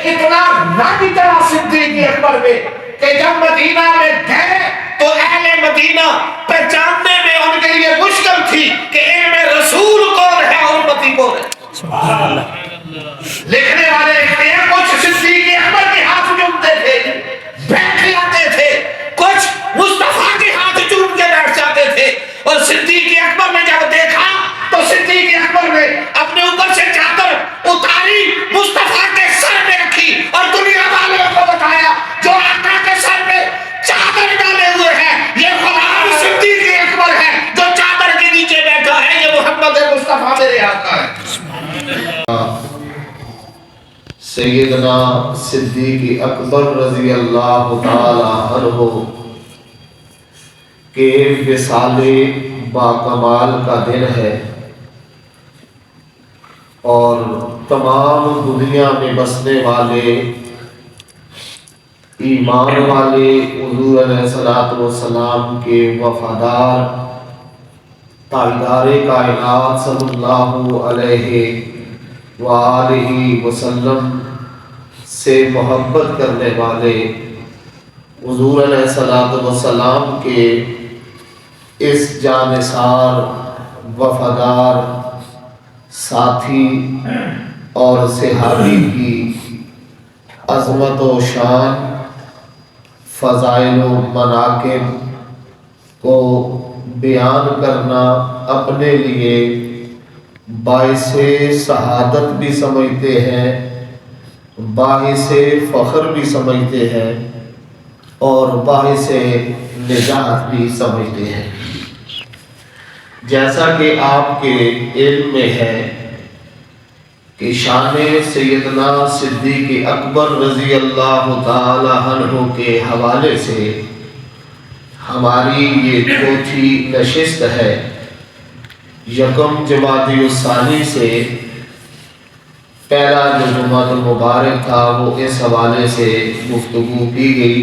اتنا راضی طرح صدیق اکبر میں کہ جب مدینہ میں گئے تو اہل مدینہ پہچاننے میں ان کے لیے مشکل تھی کہ ان میں رسول کون ہے اور امتی کون ہے۔ سبحان اللہ۔ لکھنے والے لکھتے ہیں کچھ صدیق اکبر کے ہاتھ چومتے تھے، بیٹھ جاتے تھے، کچھ مصطفیٰ کے ہاتھ چوم کے بیٹھ جاتے تھے، اور صدیق اکبر نے جب دیکھا تو صدیق اکبر نے اپنے اوپر سے چادر اتاری، مصطفیٰ کے سر میں رکھی اور دنیا والوں کو بتایا جو آقا کے سر میں چادر ڈالے ہوئے ہیں یہ غلام صدیق اکبر ہے، جو چادر کے نیچے بیٹھا ہے یہ محمد مصطفیٰ میرے آقا ہے۔ سیدنا صدیق اکبر رضی اللہ تعالی عنہ کے وصال باکمال کا دن ہے، اور تمام دنیا میں بسنے والے ایمان والے حضور علیہ الصلوۃ والسلام کے وفادار تاجدار کائنات صلی اللہ علیہ وآلہ وسلم سے محبت کرنے والے حضور علیہ الصلوۃ والسلام کے اس جانثار وفادار ساتھی اور صحابی کی عظمت و شان، فضائل و مناقب کو بیان کرنا اپنے لیے باعث سعادت بھی سمجھتے ہیں، باعث فخر بھی سمجھتے ہیں، اور باعث نجات بھی سمجھتے ہیں۔ جیسا کہ آپ کے علم میں ہے کہ شان سیدنا صدیق اکبر رضی اللہ تعالی عنہ کے حوالے سے ہماری یہ چوتھی نشست ہے۔ یکم جمادی الثانی سے پہلا جو جمعہ المبارک تھا وہ اس حوالے سے گفتگو کی گئی،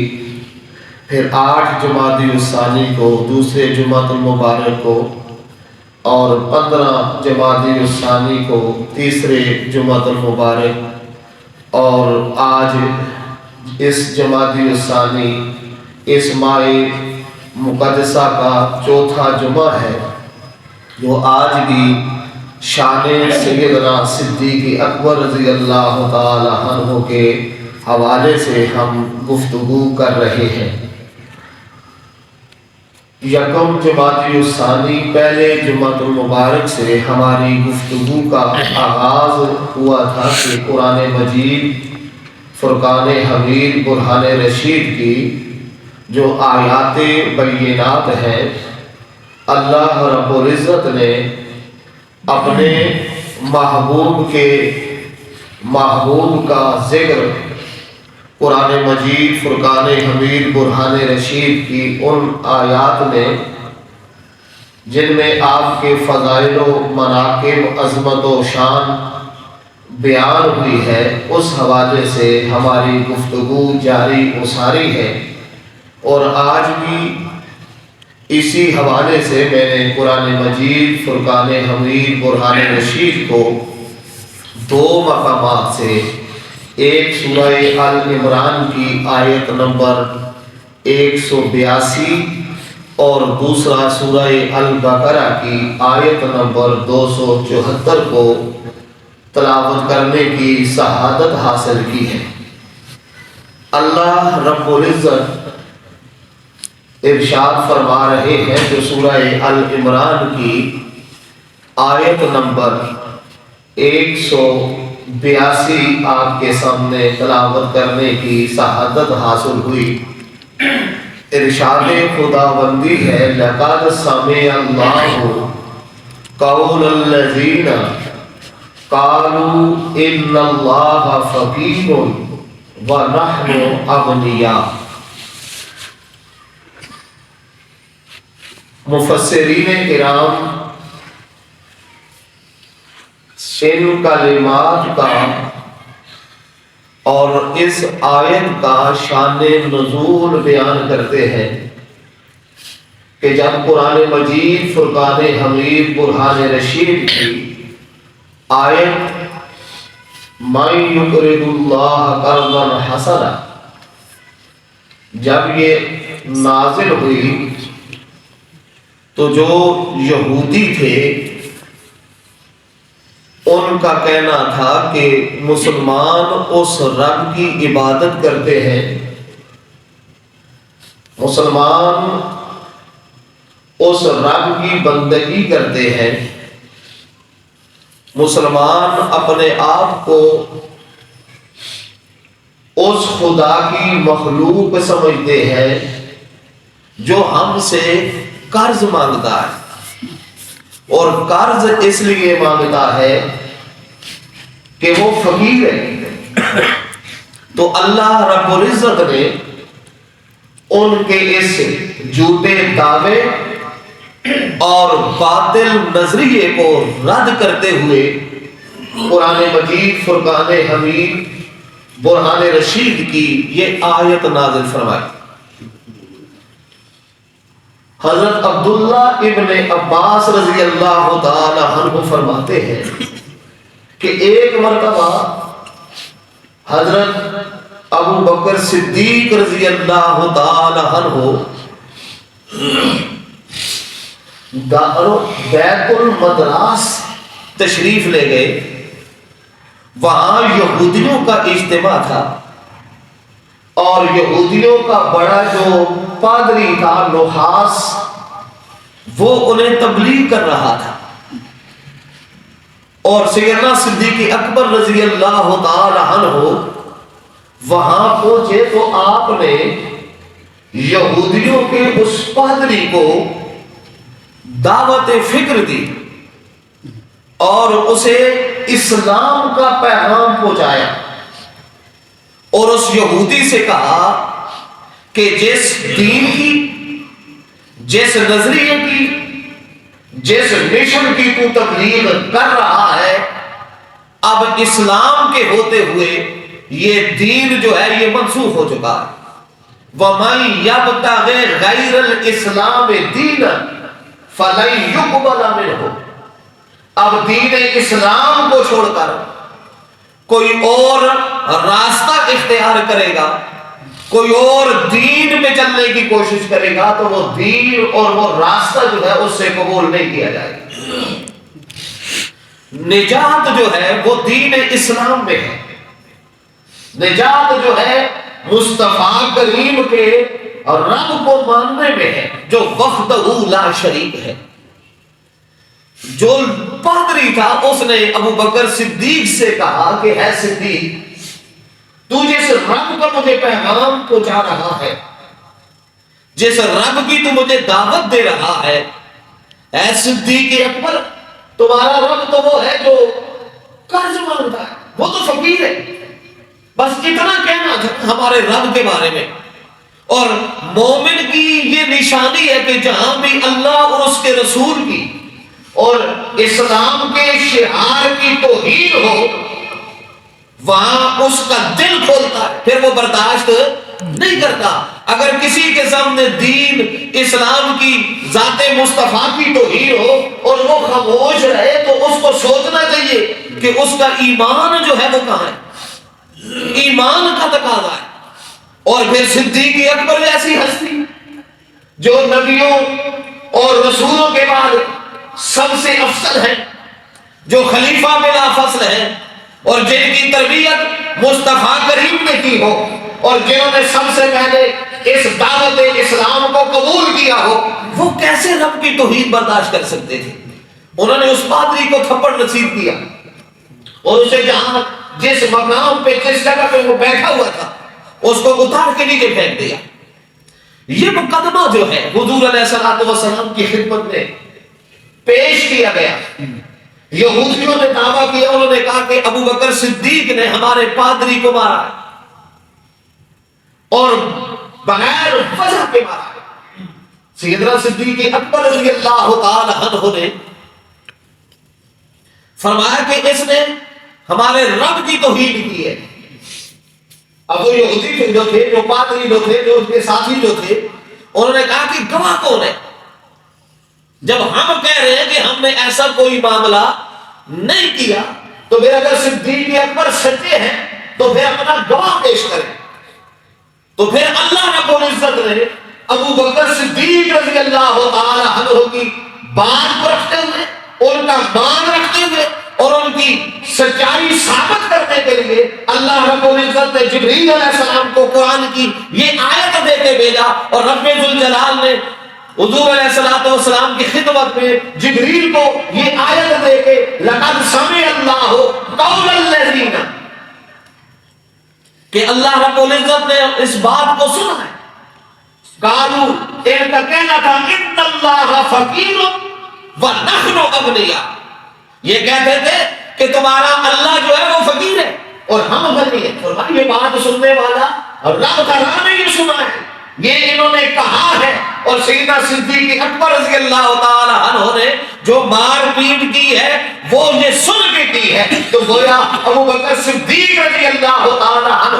پھر 8 جمادی الثانی کو دوسرے جمعہ المبارک کو، اور 15 جمادی الثانی کو تیسرے جمعہ المبارک، اور آج اس جمادی الثانی اس ماہ مقدسہ کا چوتھا جمعہ ہے، جو آج بھی شان سیدنا صدیق اکبر رضی اللہ تعالی عنہ کے حوالے سے ہم گفتگو کر رہے ہیں۔ یکم جمادی الثانی پہلے جمعہ المبارک سے ہماری گفتگو کا آغاز ہوا تھا کہ قرآن مجید فرقان حمید برہان رشید کی جو آیات بینات ہیں، اللہ رب العزت نے اپنے محبوب کا ذکر قرآن مجید فرقان حمید برہان رشید کی ان آیات میں جن میں آپ کے فضائل و مناقب، عظمت و شان بیان ہوئی ہے، اس حوالے سے ہماری گفتگو جاری و ساری ہے، اور آج بھی اسی حوالے سے میں نے قرآن مجید فرقان حمید برہان رشید کو 2 مقامات سے، ایک سورہ آل عمران کی آیت نمبر 182 اور دوسرا سورہ البقرہ کی آیت نمبر 274 کو تلاوت کرنے کی سعادت حاصل کی ہے۔ اللہ رب العزت ارشاد فرما رہے ہیں جو سورہ آل عمران کی آیت نمبر 182 آپ کے سامنے تلاوت کرنے کی سعادت حاصل ہوئی۔ ارشاد خداوندی ہے، لقد سمع اللہ قول الذین قالوا ان اللہ فقیر ونحن اغنیاء۔ مفسرین کرام ان کلمات کا اور اس آیت کا شان نزول بیان کرتے ہیں کہ جب قرآن مجید فرقان حمید برہان رشید کی آیت من یقرض اللہ قرضا حسنا، جب یہ نازل ہوئی تو جو یہودی تھے ان کا کہنا تھا کہ مسلمان اس رب کی عبادت کرتے ہیں، مسلمان اس رب کی بندگی کرتے ہیں، مسلمان اپنے آپ کو اس خدا کی مخلوق سمجھتے ہیں جو ہم سے قرض مانگتا ہے، اور قرض اس لیے مانگتا ہے کہ وہ فقیر ہے۔ تو اللہ رب العزت نے ان کے اس جھوٹے دعوے اور باطل نظریے کو رد کرتے ہوئے قرآن مجید فرقان حمید برہان رشید کی یہ آیت نازل فرمائی۔ حضرت عبداللہ ابن عباس رضی اللہ تعالی عنہ فرماتے ہیں کہ ایک مرتبہ حضرت ابو بکر صدیق رضی اللہ تعالی عنہ بیت المدراس تشریف لے گئے، وہاں یہودیوں کا اجتماع تھا، اور یہودیوں کا بڑا جو پادری تھا نحاس، وہ انہیں تبلیغ کر رہا تھا، اور سیدنا صدیق اکبر رضی اللہ تعالی عنہ وہاں پہنچے تو آپ نے یہودیوں کے اس پادری کو دعوت فکر دی اور اسے اسلام کا پیغام پہنچایا، اور اس یہودی سے کہا کہ جس دین کی، جس نظریے کی، جس مشن کی تو تبلیغ کر رہا ہے، اب اسلام کے ہوتے ہوئے یہ دین جو ہے یہ منسوخ ہو چکا ہے۔ وَمَن يَبْتَغِ غَيْرَ الْإِسْلَامِ دِينًا فَلَن يُقْبَلَ مِنْهُ، اب دین اسلام کو چھوڑ کر کوئی اور راستہ اختیار کرے گا، کوئی اور دین میں چلنے کی کوشش کرے گا تو وہ دین اور وہ راستہ جو ہے اس سے قبول نہیں کیا جائے گا۔ نجات جو ہے وہ دین اسلام میں ہے، نجات جو ہے مصطفیٰ کریم کے اور رب کو ماننے میں ہے جو وحدہ لا شریک ہے۔ جو پادری تھا اس نے ابو بکر صدیق سے کہا کہ اے صدیق، تو جس رب کا مجھے پیغام پہنچا رہا ہے، جس رب کی تو مجھے دعوت دے رہا ہے، اے صدیق اکبر، تمہارا رب تو وہ ہے جو قرض مانگتا ہے، وہ تو فقیر ہے۔ بس اتنا کہنا تھا ہمارے رب کے بارے میں۔ اور مومن کی یہ نشانی ہے کہ جہاں بھی اللہ اور اس کے رسول کی اور اسلام کے شعار کی توہین ہو، وہاں اس کا دل کھولتا ہے، پھر وہ برداشت نہیں کرتا۔ اگر کسی کے سامنے دین اسلام کی ذات مصطفیٰ کی توہین ہو اور وہ خاموش رہے تو اس کو سوچنا چاہیے کہ اس کا ایمان جو ہے وہ کہاں ہے، ایمان کا تقاضا ہے۔ اور پھر صدیق اکبر جیسی ہستی جو نبیوں اور رسولوں کے بعد سب سے افضل ہے، جو خلیفہ بلا فصل ہے، اور جن کی تربیت مصطفیٰ کریم نے کی ہو، اور جنہوں نے سب سے پہلے اس دعوت اسلام کو قبول کیا ہو، وہ کیسے رب کی توہین برداشت کر سکتے تھے؟ انہوں نے اس پادری کو تھپڑ نصیب کیا اور اسے جہاں جس مقام پہ جس جگہ پہ وہ بیٹھا ہوا تھا اس کو اتار کے نیچے پھینک دیا۔ یہ مقدمہ جو ہے حضور علیہ الصلوۃ والسلام کی خدمت میں پیش کیا گیا۔ یہودیوں نے دعویٰ کیا، انہوں نے کہا کہ ابو بکر صدیق نے ہمارے پادری کو مارا ہے اور بغیر وجہ کے مارا ہے۔ سیدنا صدیق اکبر رضی اللہ تعالی عنہ نے فرمایا کہ اس نے ہمارے رب کی توہین کی ہے۔ اب وہ یہودی جو تھے، جو پادری جو تھے، جو اس کے ساتھی جو تھے، انہوں نے کہا کہ گواہ کون ہے؟ جب ہم کہہ رہے ہیں کہ ہم نے ایسا کوئی معاملہ نہیں کیا تو تو پھر اگر صدیق اکبر سچے ہیں تو پھر اپنا گواہ پیش کریں. تو پھر اللہ رب العزت نے ابو بکر صدیق رضی اللہ تعالی عنہ کی بات کو رکھتے ہوئے، ان کا مان رکھتے ہوئے اور ان کی سچائی ثابت کرنے کے لیے اللہ رب العزت نے جبریل علیہ السلام کو قرآن کی یہ آیت دے کے بھیجا. اور رب ذوالجلال نے حضور علیہ السلام کی خدمت میں جبریل کو یہ آیت دے کے لقد سمع اللہ قول الذین، کہ اللہ رب العزت نے اس بات کو سنا ہے. قالوا، ان کا کہنا تھا ان اللہ فقیر ونحن اغنیاء، یہ کہتے تھے کہ تمہارا اللہ جو ہے وہ فقیر ہے اور ہم غنی ہیں. فرمایا یہ بات سننے والا رب تعالیٰ نے یہ سنا ہے، یہ انہوں نے کہا ہے. اور سیدنا صدیق اکبر رضی اللہ تعالی عنہ نے جو مار پیٹ کی ہے وہ یہ سن کے کی ہے. تو گویا ابو بکر صدیق رضی اللہ تعالی عنہ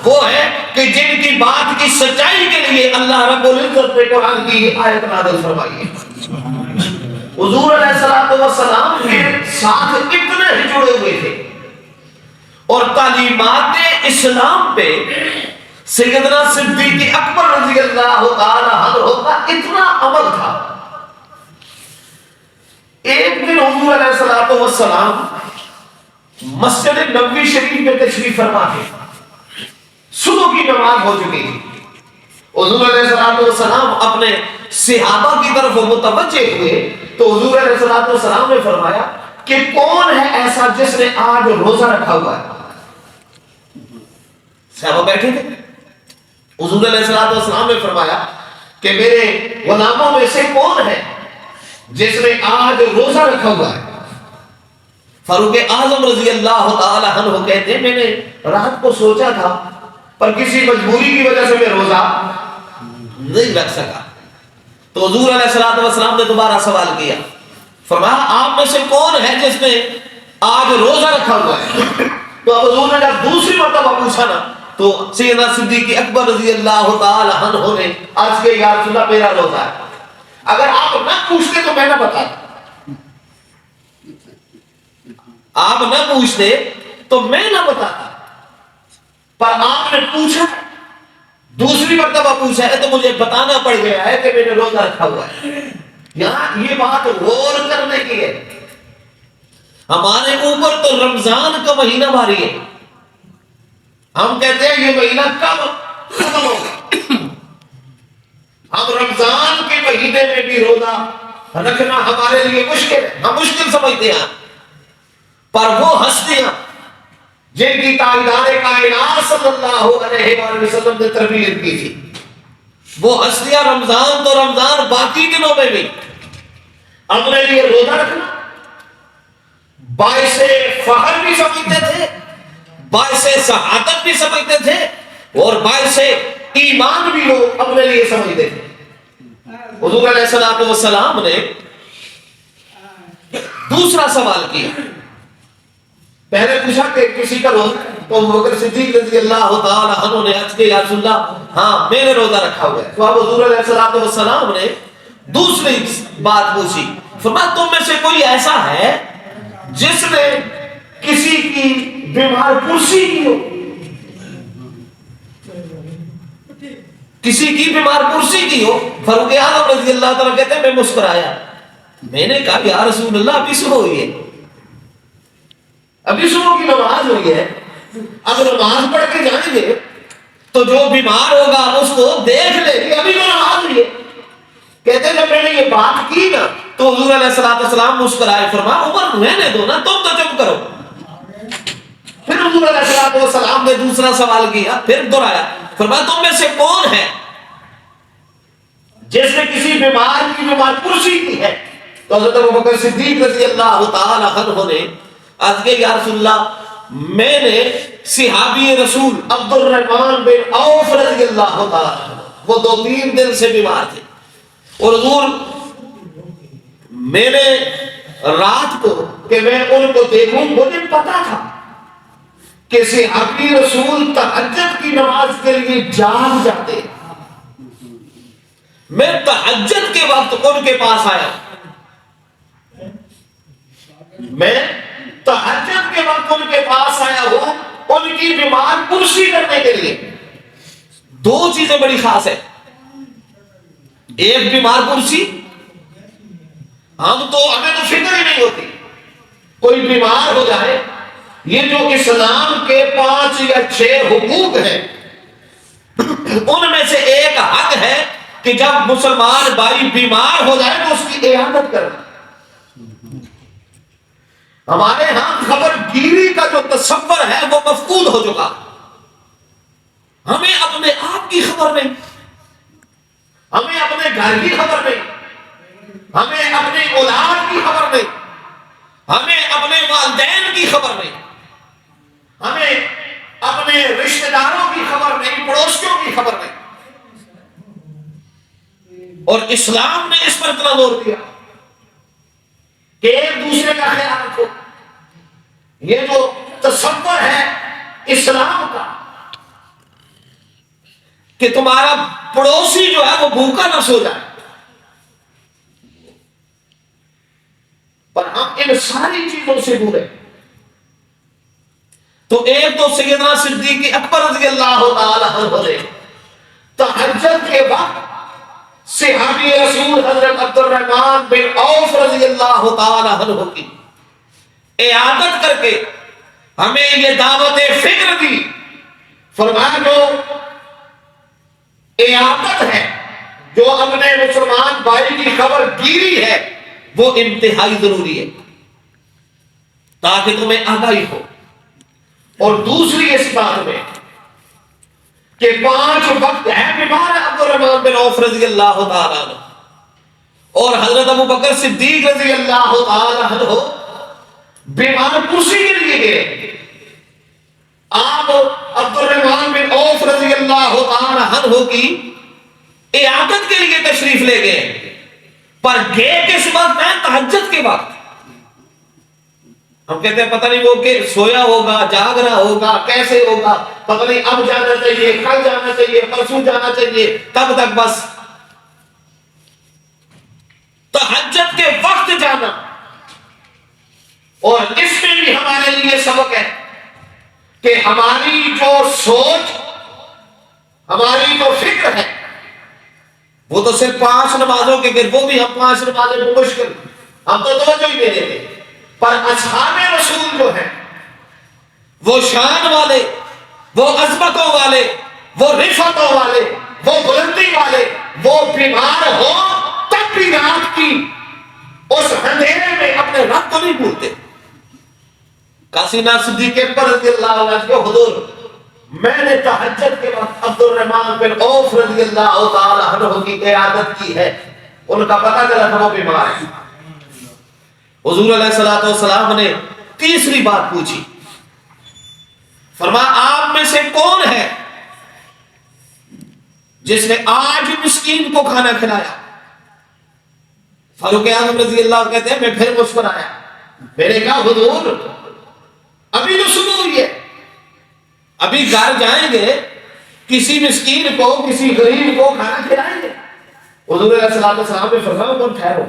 وہ ہے کہ جن کی بات کی سچائی کے لیے اللہ رب العزت نے قرآن کی آیت نازل فرمائی ہے. حضور علیہ السلام کے ساتھ اتنے ہی جڑے ہوئے تھے اور تعلیمات اسلام پہ سیدنا صدیق اکبر رضی اللہ تعالی عنہ کا اتنا عمل تھا. ایک دن حضور علیہ السلام مسجد نبوی شریف میں تشریف فرما تھے. صبح کی نماز ہو چکی تھی. حضور علیہ السلام اپنے صحابہ کی طرف متوجہ ہوئے تو حضور علیہ السلام نے فرمایا کہ کون ہے ایسا جس نے آج روزہ رکھا ہوا ہے؟ صحابہ بیٹھے تھے. حضور علیہ السلام نے فرمایا کہ میرے غلاموں میں سے کون ہے جس نے آج روزہ رکھا ہوا ہے؟ فاروق اعظم رضی اللہ تعالی عنہ کہتے ہیں میں نے رات کو سوچا تھا پر کسی مجبوری کی وجہ سے میں روزہ نہیں رکھ سکا. تو حضور علیہ السلام نے دوبارہ سوال کیا، فرمایا آپ میں سے کون ہے جس نے آج روزہ رکھا ہوا ہے؟ تو اب حضور نے جب دوسری مرتبہ پوچھا نا تو سیدنا صدیق اکبر رضی اللہ تعالی عنہ نے عرض کیا یا رسول اللہ میرا روزہ ہے. اگر آپ نہ پوچھتے تو میں نہ بتاتا، آپ نہ پوچھتے تو میں نہ بتاتا، پر آپ نے پوچھا، دوسری مرتبہ پوچھا ہے تو مجھے بتانا پڑ گیا ہے کہ میں نے روزہ رکھا ہوا ہے. یہاں یہ بات غور کرنے کی ہے. ہمارے اوپر تو رمضان کا مہینہ بھاری ہے، ہم کہتے ہیں یہ مہینہ کب ختم ہوگا. ہم رمضان کے مہینے میں بھی روزہ رکھنا ہمارے لیے مشکل ہے، ہم مشکل سمجھتے ہیں. پر وہ ہستیاں جن کی تاجدار کائنات صلی اللہ علیہ وآلہ وسلم نے تربیت کی تھی، وہ ہستیاں رمضان تو رمضان باقی دنوں میں بھی اپنے لیے روزہ رکھنا باعث فخر بھی سمجھتے تھے، باعث سعادت بھی سمجھتے تھے اور باعث ایمان بھی وہ اپنے لیے سمجھتے تھے. حضور علیہ السلام نے دوسرا سوال کیا. پہلے پوچھا کہ کسی کا روزہ ہے تو ابو بکر صدیق رضی اللہ تعالی عنہ نے عرض کیا یا رسول اللہ ہاں میں نے روزہ رکھا ہوا ہے. تو اب حضور علیہ السلام نے دوسری بات پوچھی، فرمایا تم میں سے کوئی ایسا ہے جس نے کسی کی بیمار پرسی کی ہو؟ کسی کی بیمار پرسی کی ہو؟ فاروق اعظم رضی اللہ تعالیٰ کہتے ہیں میں مسکرایا. میں نے کہا یا رسول اللہ ابھی صبح ہوئی ہے، ابھی صبح کی نماز ہوئی ہے، اب نماز پڑھ کے جائیں گے تو جو بیمار ہوگا اس کو دیکھ لے کہ ابھی تو نماز ہوئی ہے. کہتے ہیں جب میں نے یہ بات کی نا تو حضور علیہ السلام مسکرائے، فرمایا عمر رہنے دو نا، تم تو چپ کرو. پھر حضور علیہ السلام نے دوسرا سوال کیا، پھر دہرایا، فرمایا تم میں سے کون ہے جس نے کسی بیمار کی بیمار پرسی کی ہے؟ تو حضرت ابو بکر صدیق رضی اللہ تعالی عنہ نے عرض کیا یا رسول اللہ میں نے صحابی رسول عبد الرحمن بن عوف رضی اللہ تعالی عنہ، وہ 2-3 دن سے بیمار تھے اور حضور میں نے رات کو کہ میں ان کو دیکھوں مجھے پتا تھا کہ صحابی رسول تہجد کی نماز کے لیے جاگ جاتے. میں تہجد کے وقت ان کے پاس آیا، میں تہجد کے وقت ان کے پاس آیا ہوں ان کی بیمار پرسی کرنے کے لیے. دو چیزیں بڑی خاص ہیں. ایک بیمار پرسی، ہمیں تو فکر ہی نہیں ہوتی کوئی بیمار ہو جائے. یہ جو اسلام کے 5 یا 6 حقوق ہیں ان میں سے ایک حق ہے کہ جب مسلمان بھائی بیمار ہو جائے تو اس کی عیادت کرنا. ہمارے ہاں خبر گیری کا جو تصور ہے وہ مفقود ہو چکا. ہمیں اپنے آپ کی خبر نہیں، ہمیں اپنے گھر کی خبر نہیں، ہمیں اپنی اولاد کی خبر نہیں، ہمیں اپنے والدین کی خبر نہیں، ہمیں اپنے رشتہ داروں کی خبر نہیں، پڑوسیوں کی خبر نہیں. اور اسلام نے اس پر اتنا زور دیا کہ ایک دوسرے کا خیال رکھو. یہ جو تصور ہے اسلام کا کہ تمہارا پڑوسی جو ہے وہ بھوکا نہ سو جائے، پر ہم ان ساری چیزوں سے دور ہیں. تو ایک تو سیدنا صدیق اکبر رضی اللہ تعالی عنہ نے تہجد کے وقت صحابی رسول حضرت عبد الرحمن بن عوف رضی اللہ تعالی عنہ کی عیادت کر کے ہمیں یہ دعوت فکر دی. فرمایا جو عیادت ہے، جو اپنے مسلمان بھائی کی خبر گیری ہے، وہ انتہائی ضروری ہے تاکہ تمہیں آگاہی ہو. اور دوسری اس بات میں کہ 5 وقت ہے بیمار عبد الرحمن بن عوف رضی اللہ تعالی عنہ اور حضرت ابو بکر صدیق رضی اللہ تعالی عنہ بیمار کرسی کے لیے گئے. آپ عبد الرحمن بن عوف رضی اللہ تعالی عنہ کی عیادت کے لیے تشریف لے گئے، پر گئے کس وقت ہے؟ تہجد کے وقت. ہم کہتے ہیں پتہ نہیں وہ کہ سویا ہوگا، جاگ رہا ہوگا، کیسے ہوگا، پتہ نہیں اب جانا چاہیے، کل جانا چاہیے، پرسوں جانا چاہیے، تب تک بس تہجد کے وقت جانا. اور اس میں بھی ہمارے لیے سبق ہے کہ ہماری جو سوچ، ہماری جو فکر ہے وہ تو صرف 5 نمازوں کے گرد، وہ بھی ہم 5 نمازیں کو مشکل ہم تو توجہ ہی نہیں دیتے. پر اصحاب رسول جو ہیں وہ شان والے، وہ عظمتوں والے، وہ رفعتوں والے، وہ بلندی والے، وہ بیمار ہو تب بھی رات کی اس اندھیرے میں اپنے رب کو نہیں بھولتے. قاسم صدیق اکبر رضی اللہ عنہ کے حضور میں نے تہجد کے وقت عبد الرحمن بن عوف رضی اللہ تعالی عنہ کی عیادت کی ہے. ان کا پتہ چلا تھا وہ بیمار ہے. حضور علیہ الصلوۃ والسلام نے تیسری بات پوچھی. فرمایا آپ میں سے کون ہے جس نے آج مسکین کو کھانا کھلایا؟ فاروق اعظم رضی اللہ کہتے ہیں میں پھر مسکرایا. میں نے کہا حضور ابھی تو صبح ہوئی ہے، ابھی گھر جائیں گے، کسی مسکین کو، کسی غریب کو کھانا کھلائیں گے. حضور علیہ الصلوۃ والسلام نے فرمایا کون ٹھہرو.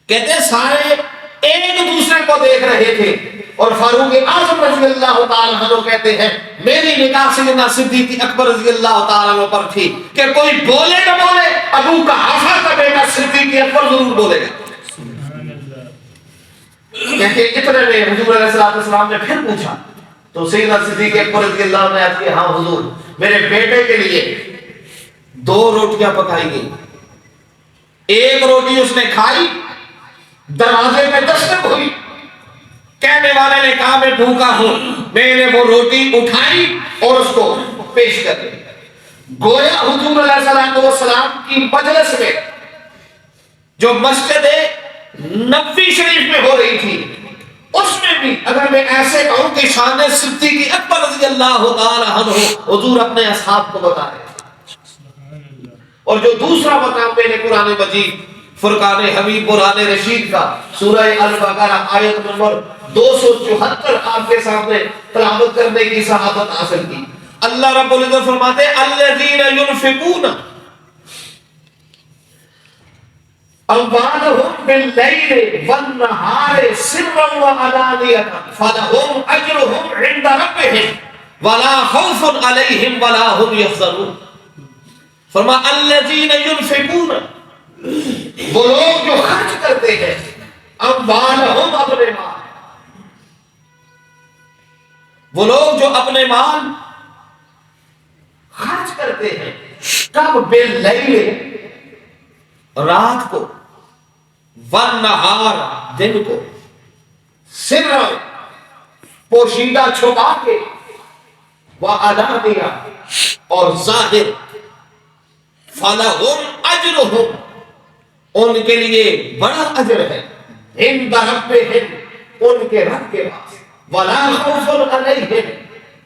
کہتے ہیں سارے ایک دوسرے کو دیکھ رہے تھے اور فاروق اعظم رضی اللہ تعالیٰ عنہ کہتے ہیں میری نگاہ سیدنا صدیق اکبر رضی اللہ تعالیٰ عنہ پر تھی کہ کوئی بولے نہ بولے ابو قحافہ کا بیٹا صدیق اکبر ضرور بولے گا. کہ اتنے میں حضور علیہ السلام نے پھر پوچھا تو سیدنا صدیق اکبر رضی اللہ عنہ نے عرض کیا ہاں حضور میرے بیٹے کے لیے 2 روٹیاں پکائی گئی. ایک روٹی اس نے کھائی، دروازے میں دستک ہوئی، کہنے والے نے کہا میں بھوکا ہوں. میں نے وہ روٹی اٹھائی اور اس کو پیش کر دی. گویا حضور علیہ السلام کی مجلس میں جو مسجد نبوی شریف میں ہو رہی تھی اس میں بھی اگر میں ایسے کہوں کہ شان صدیق اکبر رضی اللہ تعالی عنہ حضور اپنے اصحاب کو بتا رہے. اور جو دوسرا مقام میں نے قرآن مجید فرقان حمید برہان رشید کا سورہ البقرہ آیت نمبر 274 آپ کے سامنے تلاوت کرنے کی سعادت حاصل کی. اللہ رب العزت فرماتے ہیں الذین ينفقون أموالهم بالليل والنهار سرا وعلانية فلهم أجرهم عند ربهم ولا خوف عليهم ولا هم يحزنون. فرمایا الذين ينفقون، وہ لوگ جو خرچ کرتے ہیں، اموالهم اپنے مال، وہ لوگ جو اپنے مال خرچ کرتے ہیں، کب؟ باللیل، رات کو، والنہار، دن کو، سر، پوشیدہ چھپا کے، وعلانیہ، اور ظاہر، فلہم اجرہم، ان کے لیے بڑا اجر ہے، عند ربہم، ان کے رب کے پاس، ولا خوف علیہم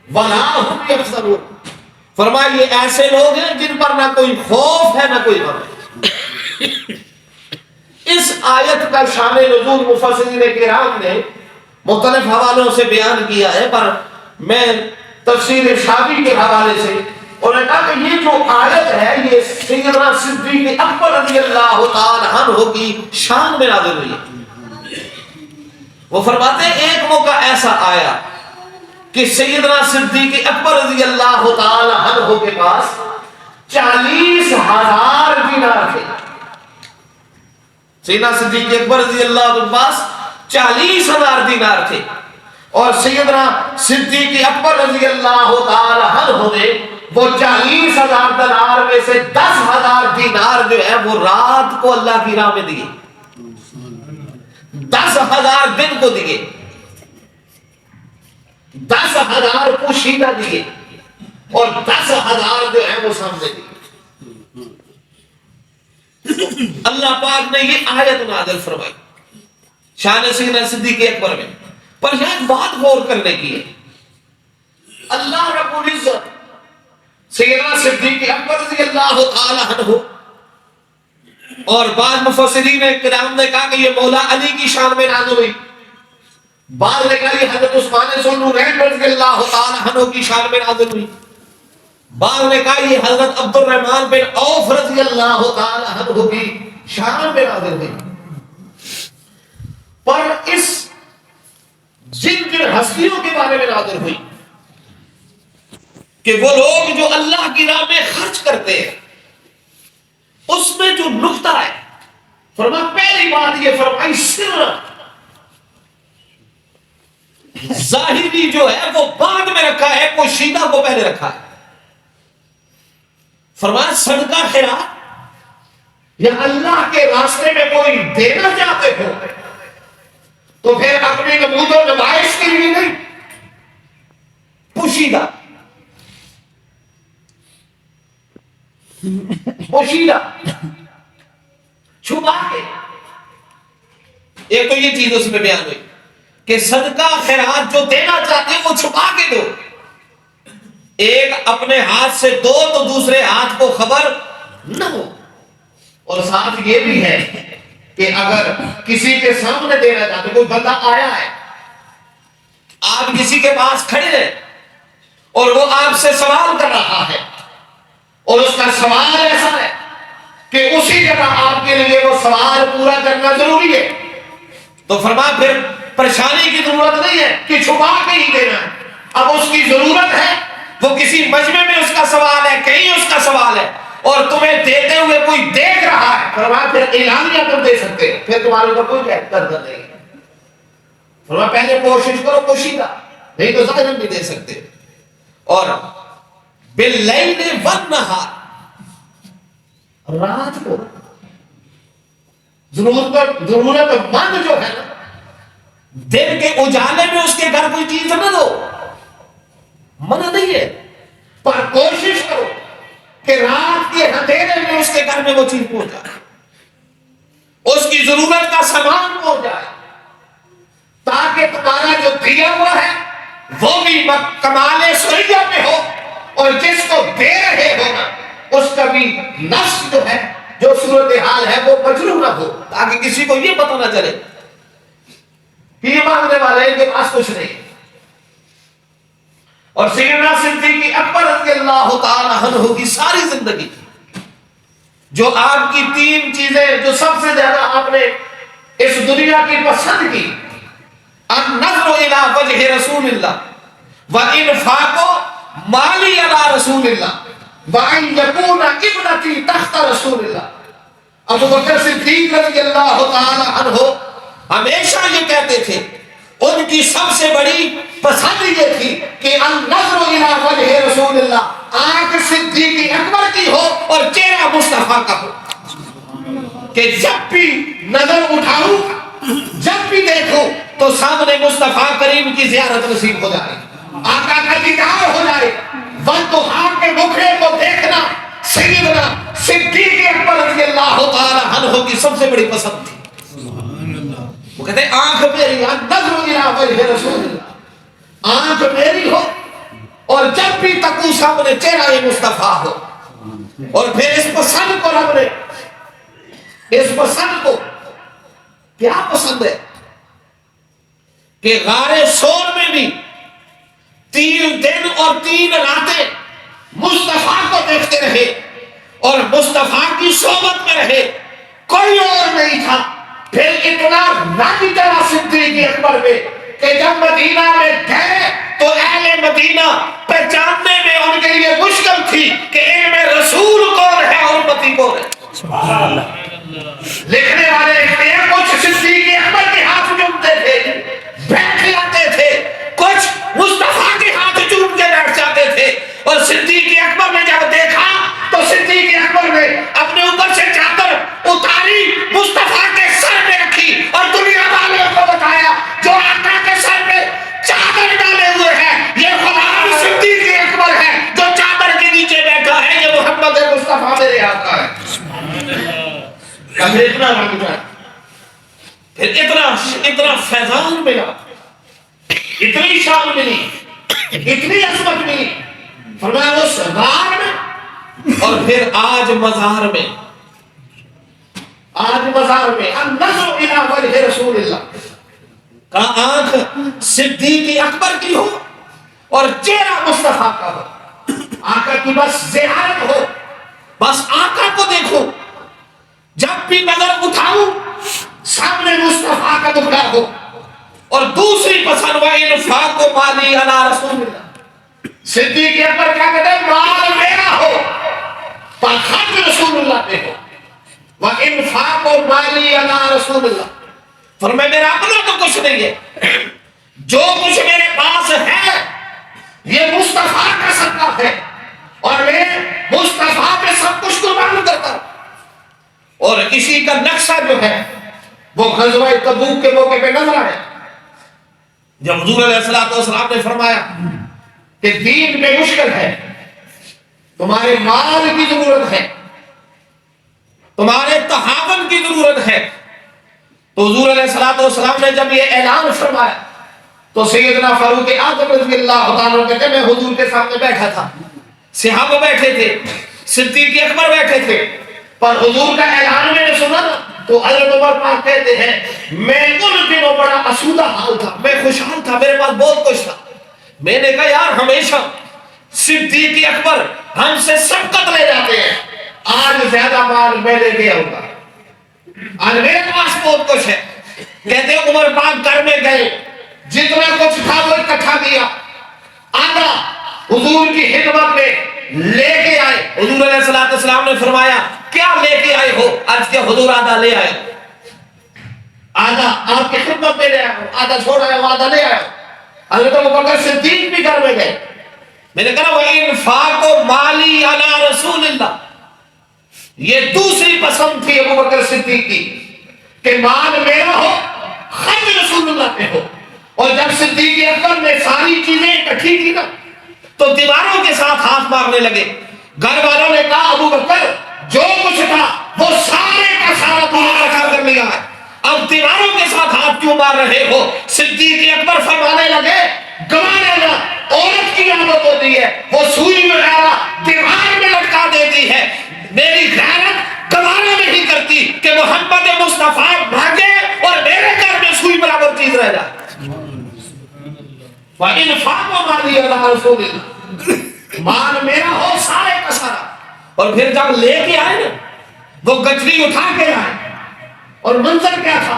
ولا ہم یحزنون. فرمایا یہ ایسے لوگ ہیں جن پر نہ کوئی خوف ہے نہ کوئی غم ہے. اس آیت کا شان نزول مفسرین کرام نے مختلف حوالوں سے بیان کیا ہے، پر میں تفسیر شافعی کے حوالے سے انہوں نے کہا کہ یہ جو آیت ہے یہ سیدنا صدیق اکبر رضی اللہ تعالی عنہ کی شان میں نازل ہوئی ہے. وہ فرماتے ہیں ایک موقع ایسا آیا کہ سیدنا صدیق اکبر رضی اللہ تعالی عنہ کے پاس 40,000 دینار تھے. سیدنا صدیق اکبر رضی اللہ عنہ کے پاس 40,000 دینار تھے، اور سیدنا صدیق اکبر رضی اللہ تعالی عنہ نے وہ 40,000 دینار میں سے 10,000 دینار جو ہے وہ رات کو اللہ کی راہ میں دیے، 10,000 دن کو دیے، 10,000 پوشیدہ دیے، اور 10,000 جو ہے وہ سامنے دیے. اللہ پاک نے یہ آیت نازل فرمائی شان سیدنا صدیق اکبر میں. پر یہاں بات غور کرنے کی ہے، اللہ رب العزت سیدنا صدیق اکبر رضی اللہ تعالی عنہ، اور بعض مفسرین کرام نے کہا کہ یہ مولا علی کی شان میں نازل ہوئی، بعض نے کہا یہ حضرت عثمان ذو النورین رضی اللہ تعالی عنہ کی شان میں نازل ہوئی، بعض نے کہا یہ حضرت عبد الرحمن بن عوف رضی اللہ تعالی عنہ کی شان میں نازل ہوئی. پر اس جن ہستیوں کے بارے میں نازل ہوئی کہ وہ لوگ جو اللہ کی راہ میں خرچ کرتے ہیں، اس میں جو نقطہ ہے، فرمایا پہلی بات یہ فرمائی سر، ظاہری جو ہے وہ بعد میں رکھا ہے، پوشیدہ کو پہلے رکھا ہے. فرمایا صدقہ خیرات یا اللہ کے راستے میں کوئی دینا چاہتے ہو تو پھر اپنی نمود و نمائش کے لیے نہیں، پوشیدہ، پوشیدہ، چھپا کے. ایک تو یہ چیز اس میں بیان ہوئی کہ صدقہ خیرات جو دینا چاہتے ہیں وہ چھپا کے دو، ایک اپنے ہاتھ سے دو تو دوسرے ہاتھ کو خبر نہ ہو. اور ساتھ یہ بھی ہے کہ اگر کسی کے سامنے دینا چاہتے، کوئی بندہ آیا ہے، آپ کسی کے پاس کھڑے ہیں اور وہ آپ سے سوال کر رہا ہے، اور اس کا سوال ایسا ہے کہ اسی جگہ آپ کے لیے وہ سوال پورا کرنا ضروری ہے، تو فرمایا پھر پریشانی کی ضرورت نہیں ہے کہ چھپا کے ہی دینا ہے. اب اس کی ضرورت ہے، وہ کسی مجمع میں اس کا سوال ہے، کہیں اس کا سوال ہے، اور تمہیں دیتے ہوئے کوئی دیکھ رہا ہے، فرمایا پھر اعلانیہ تم دے سکتے ہیں، پھر تمہارے اوپر کوئی درد نہیں. فرمایا پہلے کوشش کرو پوشیدہ، نہیں تو ظاہر بھی دے سکتے. اور باللیل والنہار، رات کو ضرورت مند جو ہے نا، دن کے اجالے میں اس کے گھر کوئی چیز نہ دو، منع نہیں ہے، پر کوشش کرو کہ رات کے اندھیرے میں اس کے گھر میں وہ چیز پہنچ جائے، اس کی ضرورت کا سامان پہنچ جائے، تاکہ تمہارا جو دیا ہوا ہے وہ بھی کمال سریہ میں ہو، اور جس کو دے رہے ہو نا اس کا بھی نفس جو ہے، جو صورتحال ہے وہ مجروح نہ ہو، تاکہ کسی کو یہ پتہ نہ چلے کہ یہ مانگنے والے ان کے پاس کچھ نہیں. اور سیدنا صدیق اکبر رضی اللہ تعالی عنہ کی ساری زندگی جو آپ کی تین چیزیں جو سب سے زیادہ آپ نے اس دنیا کی پسند کی، النظر الى وجہ رسول اللہ وانفاق مالی علی رسول اللہ وان یکون ابنتی تحت رسول اللہ۔ ابو بکر صدیق رضی اللہ تعالی عنہ ہمیشہ یہ کہتے تھے، ان کی سب سے بڑی پسند یہ تھی کہ النظر الى وجہ رسول اللہ، آنکھ صدیق اکبر کی ہو اور چہرہ مصطفیٰ کا ہو، کہ جب بھی نظر اٹھاؤں، جب بھی دیکھو تو سامنے مصطفیٰ کریم کی زیارت نصیب ہو جائے، آقا کا دیدار ہو جائے۔ والضحیٰ کے مکھڑے کو دیکھنا سیدنا صدیق اکبر رضی اللہ تعالی عنہ کی سب سے بڑی پسند تھی۔ وہ کہتے ہیں آنکھ میری، النظر الی وجہ رسول اللہ، آنکھ میری ہو اور جب بھی تکو سامنے چہرہ مصطفیٰ ہو۔ اور پھر اس پسند کو رب نے، اس پسند کو کیا پسند ہے کہ غار سور میں بھی 3 دن اور 3 راتیں مصطفیٰ کو دیکھتے رہے اور مصطفیٰ کی صحبت میں رہے، کوئی اور نہیں تھا۔ پھر اتنا راضی چلا صدیق اکبر میں کہ جب مدینہ میں گئے تو اہل مدینہ پہچاننے میں ان کے لیے مشکل تھی کہ ان میں رسول کون ہے اور امتی کون ہے۔ سبحان اللہ۔ لکھنے والے لکھتے ہیں کچھ صدیق اکبر کے ہاتھ چومتے تھے، بیٹھ جاتے تھے، کچھ مصطفیٰ کے ہاتھ چوم کے بیٹھ جاتے تھے۔ اور صدیق اکبر نے جب دیکھا تو صدیق اکبر نے اپنے اوپر سے چادر اتاری، مصطفیٰ کے سر میں رکھی اور دنیا والوں کو بتایا جو آقا کے سر میں چادر ڈالے ہوئے ہیں یہ غلام صدیق اکبر ہے، جو چادر کے نیچے بیٹھا ہے یہ محمد مصطفیٰ میرے آقا ہے۔ پھر اتنا رنگا، پھر اتنا فیضان ملا، اتنی شان ملی، اتنی عظمت ملی، فرمایا اس غار میں اور پھر آج مزار میں، آج مزار میں النظر الی وجہ رسول اللہ کا آنکھ صدیق اکبر کی ہو اور چہرہ مصطفیٰ کا ہو، آقا کی بس زیارت ہو، بس آقا کو دیکھو، جب بھی نظر اٹھاؤں سامنے مصطفیٰ کا دکھڑا ہو۔ اور دوسری پسند وانفاق مالی علی رسول اللہ، صدیق اکبر کیا کہتے ہیں مال میرا ہو پر خرچ رسول اللہ پہ ہو، وانفاق مالی علی رسول اللہ، فرمایا میرا اپنا تو کچھ نہیں ہے، جو کچھ میرے پاس ہے یہ مصطفیٰ کا صدقہ ہے اور میں مصطفیٰ پہ سب کچھ قربان کرتا ہوں۔ اور اسی کا نقشہ جو ہے وہ غزوہ تبوک کے موقع پہ نظر آیا جب حضور علیہ السلام نے فرمایا کہ دین میں مشکل ہے، تمہارے مال کی ضرورت ہے، تمہارے تعاون کی ضرورت ہے، تو حضور علیہ السلام نے جب یہ اعلان فرمایا تو سیدنا فاروق اعظم رضی اللہ عنہ کہتے ہیں میں حضور کے سامنے بیٹھا تھا، صحابہ بیٹھے تھے، صدیق اکبر بیٹھے تھے، پر حضور کا اعلان میں نے سنا تو حضرت عمر پاک کہتے ہیں میں ان دنوں بڑا آسودہ حال تھا، میں خوشحال تھا، میرے پاس بہت کچھ تھا، میں نے کہا یار ہمیشہ صدیق اکبر ہم سے سبقت لے جاتے ہیں، آج زیادہ مال میں لے گیا ہوگا، آج میرے پاس بہت کچھ ہے۔ کہتے ہیں عمر پاک گھر میں گئے، جتنا کچھ تھا وہ اکٹھا کیا، آدھا حضور کی خدمت میں لے کے آئے۔ حضور علیہ السلام نے فرمایا کیا لے کے آئے ہو؟ عرض کیا حضور آدھا لے آئے، آدھا آپ کی خدمت میں لے آئے ہو، آدھا چھوڑ آئے ہو، آدھا لے آئے ہو۔ حضرت ابوبکر صدیق بھی گھر میں گئے، میں نے کہا وانفاق مالی علی رسول اللہ، یہ دوسری پسند تھی ابوبکر صدیق کی کہ مال میرا ہو خرچ رسول اللہ پہ ہو۔ اور جب صدیق اکبر نے ساری چیزیں اکٹھی کی نا تو دیواروں کے ساتھ ہاتھ مارنے لگے، گھر والوں نے کہا ابوبکر جو کچھ تھا وہ سارے کا سارا تمہارا کام کر لیا ہے، اب دیواروں کے ساتھ ہاتھ کیوں مار رہے ہو؟ صدیق اکبر فرمانے لگے گوانے نا، عورت کی عادت ہوتی ہے وہ سوئی وغیرہ دیوار میں لٹکا دیتی ہے، میری غیرت گوارا نہیں کرتی کہ محمد مصطفیٰ بھاگے اور میرے گھر میں سوئی برابر چیز رہ جائے۔ وانفاق مالی علی رسول اللہ، مال میرا ہو سارے کا سارا۔ اور پھر جب لے کے آئے نا وہ گٹھری اٹھا کے لائے اور منظر کیا تھا؟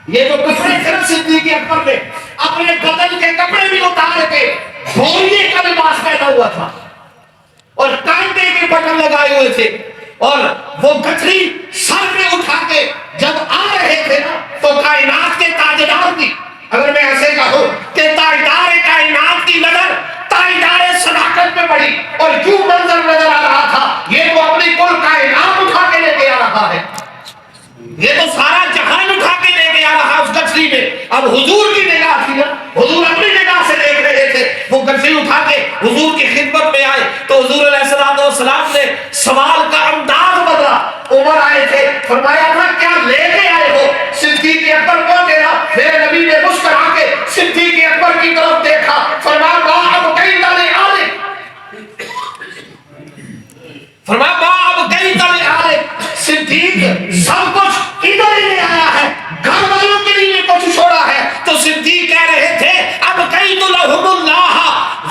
یہ جو کپڑے تھے صدیق اکبر نے اپنے بدن کے کپڑے بھی اتار کے بھوریے کا لباس پہنا ہوا تھا اور کانٹے کے بٹن لگائے ہوئے تھے اور وہ گٹھری سر میں اٹھا کے جب آ رہے تھے نا تو کائنات کے تاجدار کی، اگر میں ایسے کہوں کہ تاجدار کائنات کی نظر تاجدار صداقت پہ پڑی اور کیوں منظر نظر آ رہا تھا، یہ تو اپنی کل کائنات اٹھا کے لے کے آ رہا ہے، یہ تو سارا جہان اٹھا کے لے کے آ رہا اس گٹھری میں۔ اب حضور کی نگاہ تھی نا، حضور اپنی نگاہ سے دیکھ رہے تھے، وہ گٹھری اٹھا کے حضور کی خدمت میں آئے تو حضور علیہ السلام نے سوال کا انداز بدلا۔ عمر آئے تھے، فرمایا تھا کیا لے کے آئے ہو؟ صدیق اکبر کو دینا۔ میرے نبی نے مسکرا کے صدیق اکبر کی طرف دیکھا، فرمایا اب کئی تلے آلے، فرمایا اب کئی تلے آلے، صدیق سب کچھ ادھر ہی لے آیا ہے، گھر والوں کے لیے کچھ چھوڑا ہے۔ تو صدیق کہہ رہے تھے اب کئی تو لہم اللہ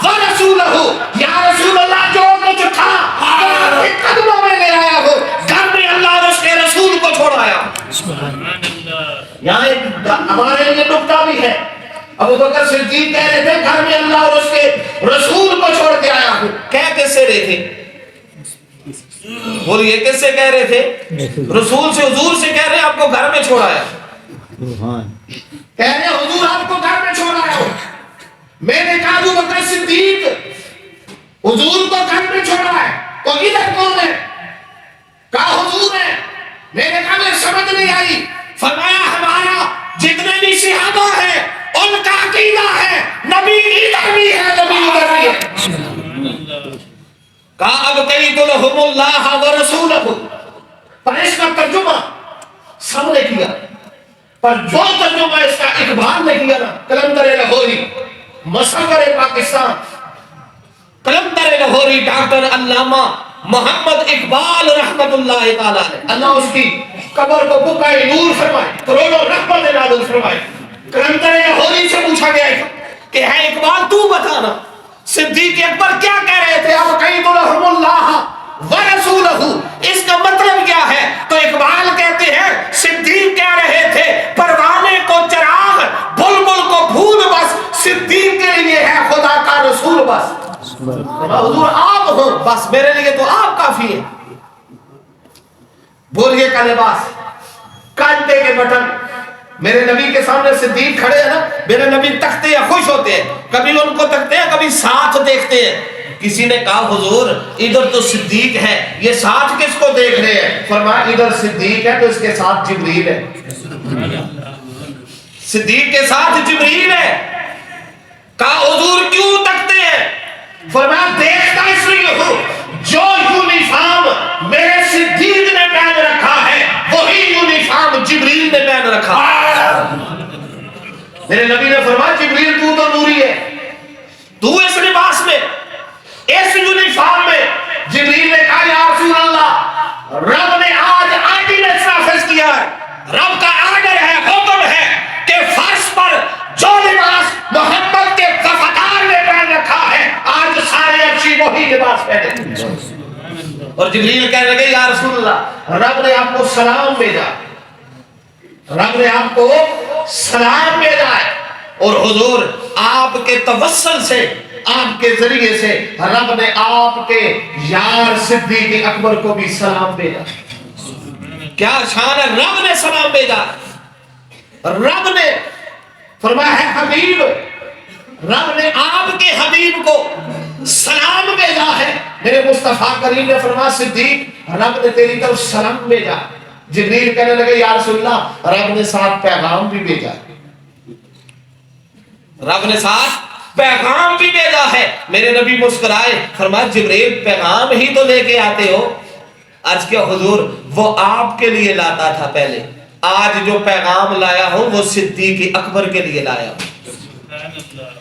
ورسولہ، یا رسول اللہ جو کچھ تھا آپ کے قدموں میں لے آیا ہو، گھر میں اللہ اور اس کے رسول کو چھوڑایا۔ یہاں ایک ہمارے لیے نکتہ بھی ہے، ابو بکر صدیق کہہ رہے تھے گھر میں اللہ اور اس کے رسول کو چھوڑ کے آیا ہوں۔ کہہ کیسے رہے تھے؟ بولیے کس سے کہہ رہے تھے؟ رسول سے، حضور سے کہہ رہے ہیں آپ کو گھر میں چھوڑایا، کہہ رہے ہیں حضور آپ کو گھر میں چھوڑایا ہو۔ میں نے کہا ابو بکر صدیق حضور کو گھر میں چھوڑا ہے تو ادھر کون ہے؟ کہا حضور ہے۔ میں نے کہا میں سمجھ نہیں آئی۔ فرمایا ہمارا جتنے بھی صحابہ ہیں ان کا عقیدہ ہے نبی ادھر بھی ہے، نبی ادھر بھی ہے۔ کہا اب کئی تو لہم اللہ ورسولہ، پر اس کا ترجمہ سب نے کیا، پر جو ترجمہ اس کا اقبال نے کیا نا، قلندر لاہوری مصور پاکستان، قلندر لاہوری ڈاکٹر علامہ محمد اقبال رحمت اللہ تعالی علیہ، اللہ اس کی قبر کو بقائے نور فرمائے، کروڑوں رحمت نازل فرمائے۔ قلندر لاہوری سے پوچھا گیا ہے کہ ہے اقبال تو بتانا صدیق اکبر کیا کہہ رہے تھے اب قید لہم اللہ ورسولہ، اس کا مطلب کیا ہے؟ تو اقبال کہتے ہیں صدیق کہہ رہے تھے پروانے کو چراغ بلبل کو پھول، بس صدیق کے لیے ہے خدا کا رسول بس۔ حضور آپ ہو بس میرے لیے تو آپ کافی ہے۔ بولیے کا لباس، کانٹے کے بٹن، میرے نبی کے سامنے صدیق کھڑے ہیں نا، میرے نبی تکتے ہیں، خوش ہوتے ہیں، کبھی ان کو تکتے ہیں کبھی ساتھ دیکھتے ہیں۔ کسی نے کہا حضور ادھر تو صدیق ہے، یہ ساتھ کس کو دیکھ رہے ہیں؟ فرمایا ادھر صدیق ہے تو اس کے ساتھ جبریل ہے، صدیق کے ساتھ جبریل ہے۔ کہا حضور کیوں تکتے ہیں؟ فرمایا دیکھتا اس لیے ہوں جو یونیفارم میرے صدیق نے پہن رکھا ہے وہی یونیفارم جبریل نے پہن رکھا۔ میرے نبی نے فرمایا جبریل تو نوری ہے، تو اس لباس میں اس یونیفارم میں۔ جبریل نے کہا یا رسول اللہ رب نے آج آرڈیننس نافذ کیا ہے، رب کا آرڈر ہے، حکم ہے کہ فرش پر جو لباس محمد کے وفادار نے پہن رکھا ہے آج سارے اچھی وہی لباس پہنے۔ اور جبریل کہنے لگے یا رسول اللہ رب نے آپ کو سلام بھیجا، رب نے آپ کو سلام بھیجا ہے، اور حضور آپ کے توسل سے، آپ کے ذریعے سے رب نے آپ کے یار صدیق اکبر کو بھی سلام بھیجا۔ کیا شان ہے، رب نے سلام بھیجا، رب نے فرمایا ہے حبیب، رب نے آپ کے حبیب کو سلام بھیجا ہے۔ میرے مصطفیٰ کریم نے فرمایا صدیق رب نے تیری طرف سلام بھیجا۔ جبریل کہنے لگے یا رسول اللہ رب نے ساتھ پیغام بھی بھیجا، رب نے ساتھ پیغام بھی بھیجا ہے۔ میرے نبی مسکرائے، فرمایا جبریل پیغام ہی تو لے کے آتے ہو۔ عرض کیا حضور وہ آپ کے لیے لاتا تھا پہلے، آج جو پیغام لایا ہوں وہ صدیق اکبر کے لیے لایا ہوں۔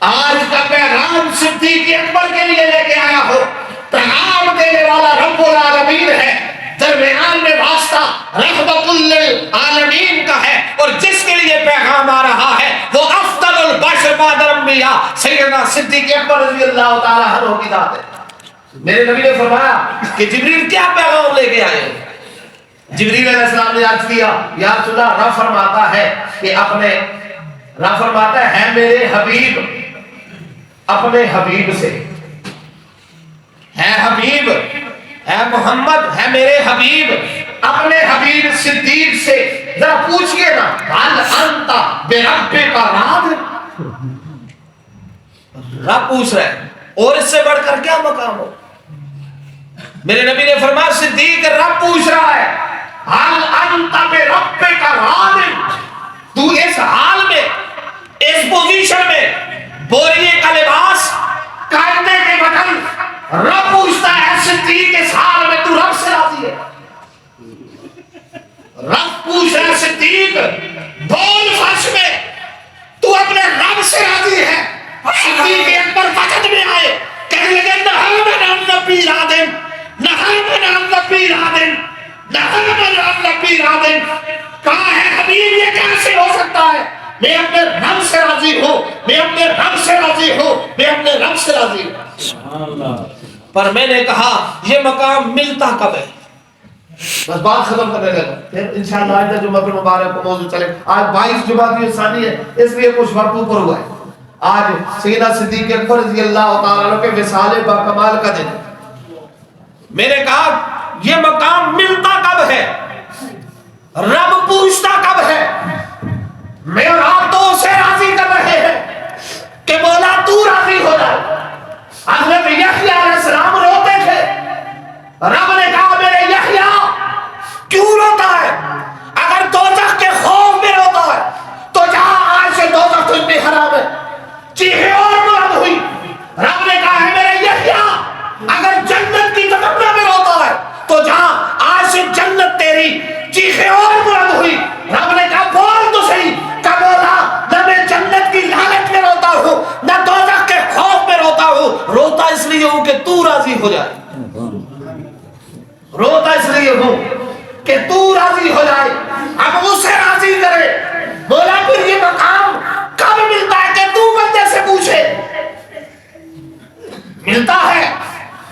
آج کا پیغام صدیق اکبر کے لیے لے کے آیا ہو۔ پیغام دینے والا رب العالمین ہے، درمیان میں واسطہ رحمت للعالمین کا ہے، اور جس کے لیے پیغام آ رہا ہے وہ افضل البشر بعد الانبیاء سیدنا صدیق اکبر رضی اللہ تعالی عنہ کی ذات ہے۔ میرے نبی نے فرمایا کہ جبریل کیا پیغام لے کے آئے؟ جبریل علیہ السلام نے عرض کیا یا رسول اللہ، رب فرماتا ہے کہ رب فرماتا ہے میرے حبیب اپنے حبیب سے، ہے حبیب، ہے محمد، ہے میرے حبیب اپنے حبیب صدیق سے ذرا پوچھئے نا، حل انت بربک راض، رب پوچھ رہا ہے، اور اس سے بڑھ کر کیا مقام ہو؟ میرے نبی نے فرمایا صدیق رب پوچھ رہا ہے حل انت بربک راض، تو اس حال میں، اس پوزیشن میں، بوریے کا لباس کاٹنے کے بدل رب پوچھتا ہے صدیق اس حال میں تو رب سے راضی ہے؟ رب پوچھ رہا ہے صدیق بول فرش میں تو اپنے رب سے راضی ہے؟ صدیق اکبر وقت میں آئے کہنے لگے نہا من نبی رادن، نہا من نبی رادن، نہا من نبی رادن، کہاں ہے حبیب یہ کیسے ہو سکتا ہے؟ میں اپنے رب سے راضی ہوں، میں اپنے رب سے راضی ہوں، میں اپنے رب سے راضی ہوں۔ پر میں نے کہا یہ مقام ملتا کب ہے؟ بس بات ختم کرنے لگا، پھر انشاءاللہ آئندہ جمعہ پر مبارک کو موضوع چلے۔ آج 22 جمعہ کی ثانی ہے، اس لیے کچھ وقت اوپر ہوا ہے۔ آج سیدنا صدیق اکبر رضی اللہ تعالیٰ عنہ کے وصال با کمال کا دن ہے۔ میں نے کہا یہ مقام ملتا کب ہے؟ رب پوچھتا کب ہے؟ میں اور آپ تو اسے راضی کر رہے ہیں کہ مولا تو راضی ہو جائے۔ حضرت یحییٰ علیہ السلام روتے تھے، رب نے کہا میرے یحییٰ کیوں روتا ہے؟ اگر دوزخ کے خوف میں روتا ہے تو جہاں آج سے دوزخ تجھ میں حرام ہے، چیخیں اور بلند ہوئی۔ رب نے کہا ہے میرے یحییٰ اگر جنت کی تمنا میں روتا ہے تو جہاں آج سے جنت تیری، چیخیں اور بلند ہوئی۔ رب نے کہا بول تو صحیح، کہ مولا نہ میں جنت کی لالچ میں روتا ہوں نہ دوزخ کے خوف میں روتا ہوں، روتا اس لیے ہوں کہ تو راضی ہو جائے، روتا اس لیے ہوں کہ تو راضی ہو جائے۔ اب اسے راضی کرے مولا، پھر یہ مقام کب ملتا ہے کہ تو بندے سے پوچھے؟ ملتا ہے۔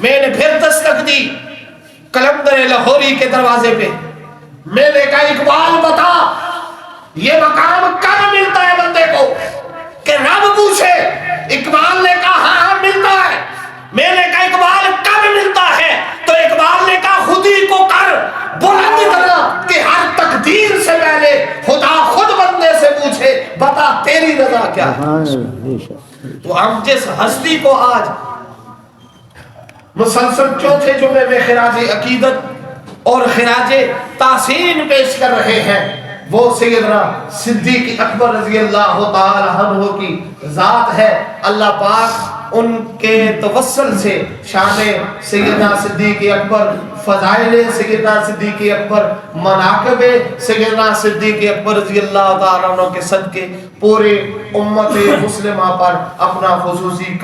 میں نے پھر دستک دی قلندر لاہوری کے دروازے پہ، میں نے کہا اقبال بتا یہ مقام کب ملتا ہے بندے کو کہ رب پوچھے؟ اقبال نے کہا ہاں ملتا ہے۔ میں نے کہا اقبال کب ملتا ہے؟ تو اقبال نے کہا خود ہی کو کر بلند کرنا کہ ہر تقدیر سے پہلے خدا خود بندے سے پوچھے بتا تیری رضا کیا ہے۔ تو ہم جس ہستی کو آج مسلسل چوتھے جمعے میں خراج عقیدت اور خراج تحسین پیش کر رہے ہیں، وہ سیدنا صدیق اکبر رضی اللہ تعالی عنہ کی ذات ہے۔ اللہ پاک ان کے توسل سے شان سیدنا صدیق اکبر، فضائل سیدنا صدیق اکبر، مناقب سیدنا صدیق اکبر رضی اللہ تعالی عنہ کے صدقے پورے امت مسلمہ پر اپنا خصوصی